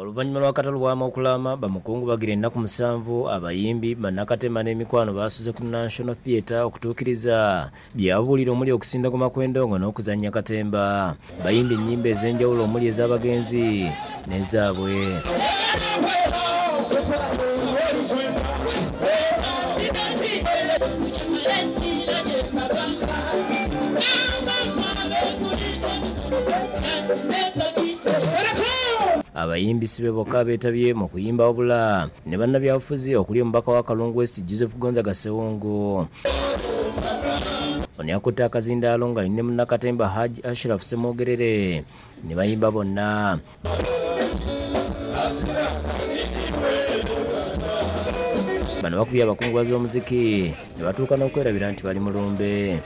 Oluvannyuma lwa Kato lwamu okulama bamukungu bagira ennaku 7 abayimbi bannakatema n'emikwano basuze ku National Theatre okutuukiriza byabuulira omuli okusindaguma kw'endongo n'okuzannya katemba. Bayimbi ennyimba ez'enjawulo omuli ez'abagenzi n'ezaabwe. Abayimbi sibe bokka beetabye mu kuyimba wabula ne bannabyabufuzi okuli omubaka wa Kalungu West Joseph Gonzaga Ssewungu. Ono yakutte akazindaalo nga ne munnakatemba Haji Ashraf Ssemwogerere ne bayimba bonna. Bano bakubye abakungubazi b'omuziki ne batuuka n'okwerabira nti bali mulumbe.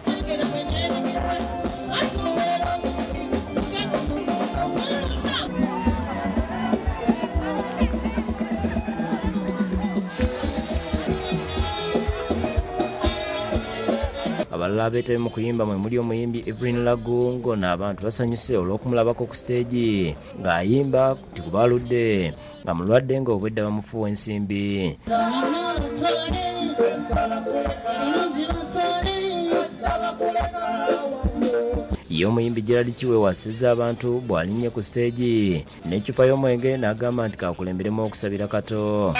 Abalala beetabye mu kuyimba mwe muli omuyimbi Evelyn Lagungo n'abantu basanyuse olw'okumulabako ku siteegi ng'ayimba nti kubaaludde nga mulwadde nga obwedda bamufuwa ensimbi. Ye omuyimbi Gerald Kiweewa assizza abantu bw'alinnye ku siteegi n'eccupa y'omwenge n'agamba nti kaakulemberemu okusabira Kato.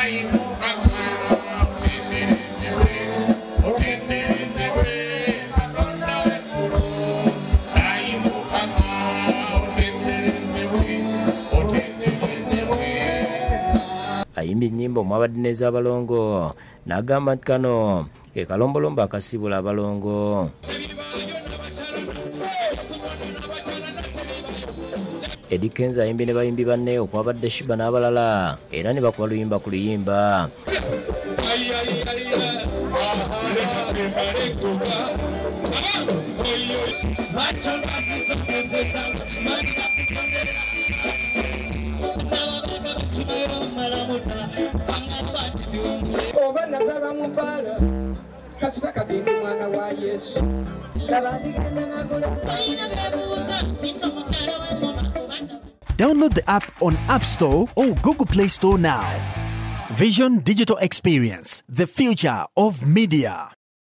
Ayimbye ennyimba omwabadde n'ez'abalongo n'agamba nti kano ke kalombolombo akasibula abalongo. Eddie Kenzo ayimbye ne bayimbi banne okwabadde Shiba n'abalala era ne bakuba luyimba ku luyimba. Download the app on App Store or Google Play Store now. Vision Digital Experience, the future of media.